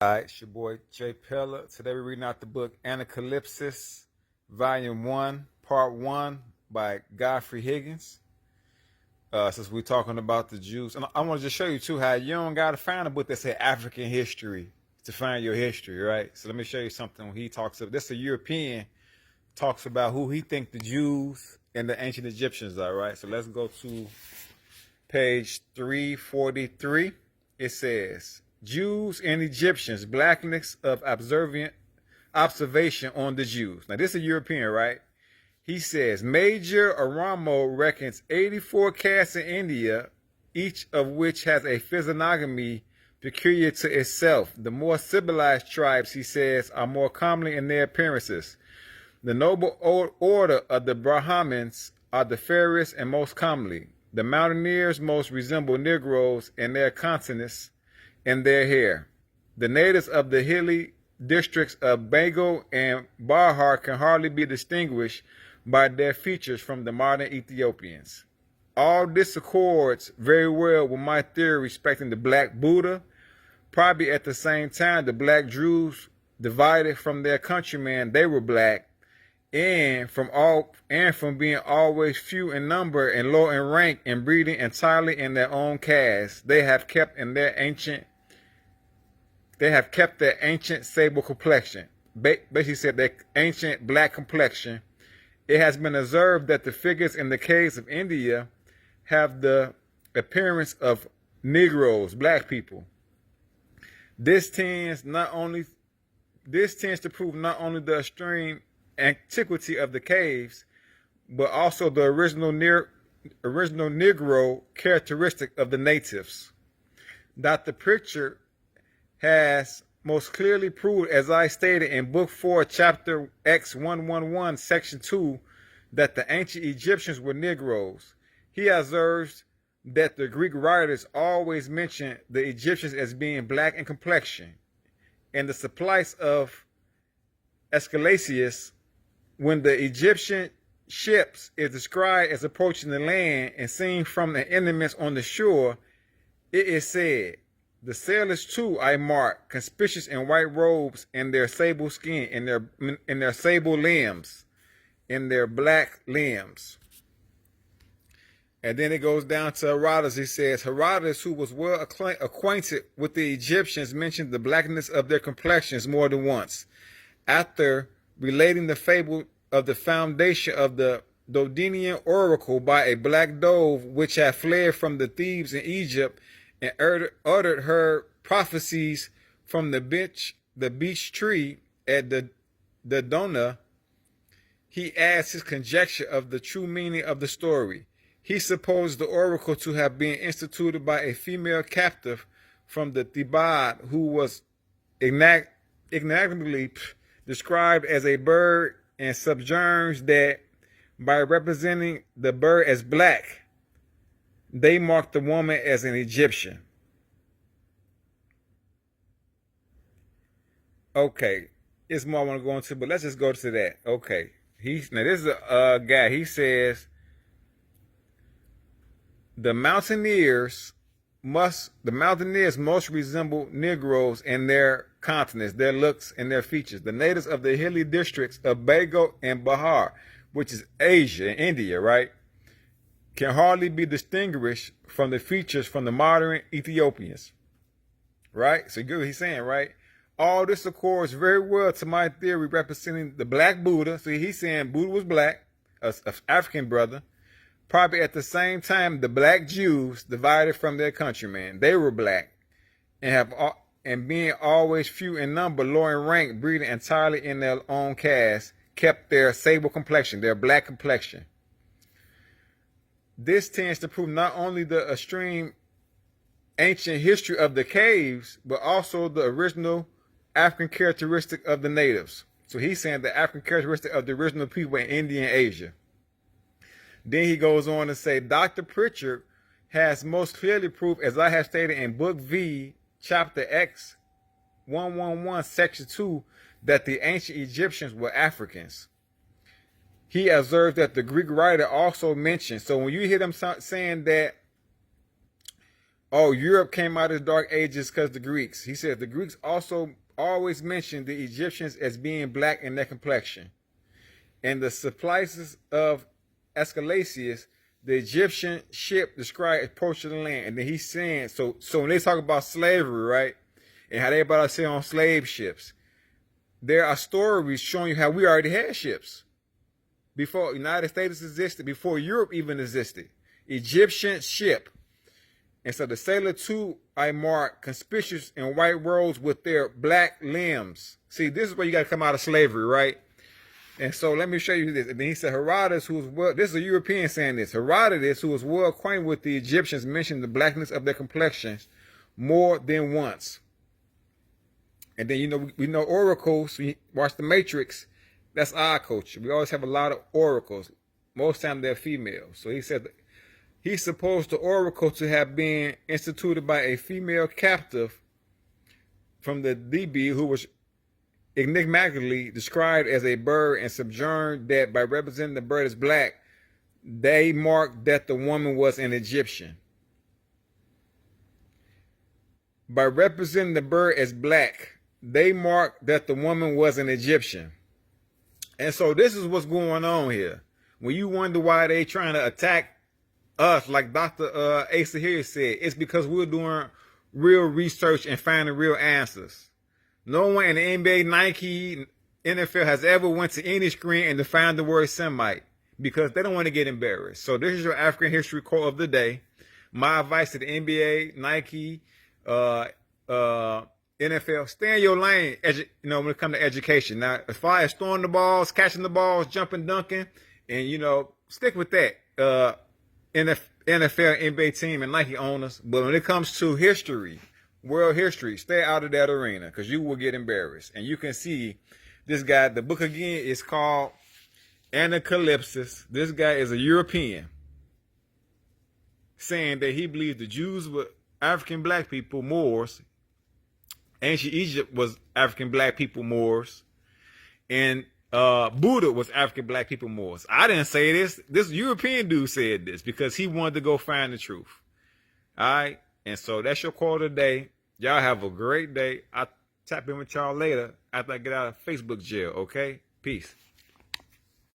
All right, it's your boy Jay Pella. Today we're reading out the book Anacalypsis, Volume 1, Part 1 by Godfrey Higgins. Since we're talking about the Jews, and I want to just show you too how you don't got to find a book that says African history to find your history, right? So let me show you something when he talks about this. Is a European talks about who he think the Jews and the ancient Egyptians are, right? So let's go to page 343. It says, Jews and Egyptians, blackness of observation on the Jews. Now, this is a European, right? He says, Major Aramo reckons 84 castes in India, each of which has a physiognomy peculiar to itself. The more civilized tribes, he says, are more comely in their appearances. The noble order of the Brahmins are the fairest and most comely. The mountaineers most resemble Negroes in their countenance and their hair. The natives of the hilly districts of Bengal and Bahar can hardly be distinguished by their features from the modern Ethiopians. All this accords very well with my theory respecting the Black Buddha. Probably at the same time, the Black Jews divided from their countrymen, they were black, and from being always few in number and low in rank and breeding entirely in their own caste, they have kept their ancient sable complexion. Basically said their ancient black complexion. It has been observed that the figures in the caves of India have the appearance of Negroes, black people. This tends to prove not only the extreme antiquity of the caves, but also the original Negro characteristic of the natives. Dr. Pritchard has most clearly proved, as I stated in Book 4, Chapter X111, Section 2, that the ancient Egyptians were Negroes. He observes that the Greek writers always mention the Egyptians as being black in complexion. In the supplies of Aeschylus, when the Egyptian ships is described as approaching the land and seen from the enemies on the shore, it is said, the sailors too I mark, conspicuous in white robes and their sable skin, in their sable limbs, in their black limbs. And then it goes down to Herodotus. He says, Herodotus, who was well acquainted with the Egyptians, mentioned the blackness of their complexions more than once. After relating the fable of the foundation of the Dodenian oracle by a black dove which had fled from the Thebes in Egypt and uttered her prophecies from the beech tree at the Dodona, he adds his conjecture of the true meaning of the story. He supposed the oracle to have been instituted by a female captive from the Thebaid who was enigmatically described as a bird, and subjoins that by representing the bird as black, they marked the woman as an Egyptian. Okay, it's more I want to go into, but let's just go to that. Okay, now this is a guy. He says the mountaineers most resemble Negroes in their countenance, their looks, and their features. The natives of the hilly districts of Bengal and Bahar, which is Asia and India, right, can hardly be distinguished from the features from the modern Ethiopians, right? So good, he's saying, right? All this accords very well to my theory representing the Black Buddha. So he's saying Buddha was black, an African brother. Probably at the same time, the Black Jews divided from their countrymen. They were black and being always few in number, low in rank, breeding entirely in their own caste, kept their sable complexion, their black complexion. This tends to prove not only the extreme ancient history of the caves, but also the original African characteristic of the natives. So he's saying the African characteristic of the original people in India and Asia. Then he goes on to say, Dr. Pritchard has most clearly proved, as I have stated in Book V, Chapter X, 111, Section 2, that the ancient Egyptians were Africans. He observed that the Greek writer also mentioned, so when you hear them saying that Oh, Europe came out of the Dark Ages because the Greeks. He said the Greeks also always mentioned the Egyptians as being black in their complexion. In the supplices of Aesculapius, the Egyptian ship described approaching the land. And then he's saying, so when they talk about slavery, right, and how they about to say on slave ships, there are stories showing you how we already had ships before the United States existed, before Europe even existed. Egyptian ship. And so the sailor too I marked conspicuous in white robes with their black limbs. See, this is where you got to come out of slavery, right? And so let me show you this. And then he said, Herodotus, who was well, this is a European saying this. Herodotus, who was well acquainted with the Egyptians, mentioned the blackness of their complexions more than once. And then, you know, we know oracles. We watch The Matrix. That's our culture. We always have a lot of oracles. Most times they're female. So he said he's supposed the oracle to have been instituted by a female captive from the DB who was enigmatically described as a bird and sojourned that by representing the bird as black, they marked that the woman was an Egyptian. By representing the bird as black, they marked that the woman was an Egyptian. And so this is what's going on here. When you wonder why they trying to attack us, like Dr. Asa here said, it's because we're doing real research and finding real answers. No one in the NBA, Nike, NFL has ever went to any screen and defined the word Semite because they don't want to get embarrassed. So this is your African history quote of the day. My advice to the NBA, Nike, NFL, stay in your lane, when it comes to education. Now, as far as throwing the balls, catching the balls, jumping, dunking, and, stick with that. NFL, NBA team, and Nike owners. But when it comes to history, world history, stay out of that arena because you will get embarrassed. And you can see this guy, the book again is called Anacalypsis. This guy is a European saying that he believes the Jews were African black people, Moors. Ancient Egypt was African black people, Moors. And Buddha was African black people, Moors. I didn't say this. This European dude said this because he wanted to go find the truth. All right? And so that's your call today. Y'all have a great day. I'll tap in with y'all later after I get out of Facebook jail, okay? Peace.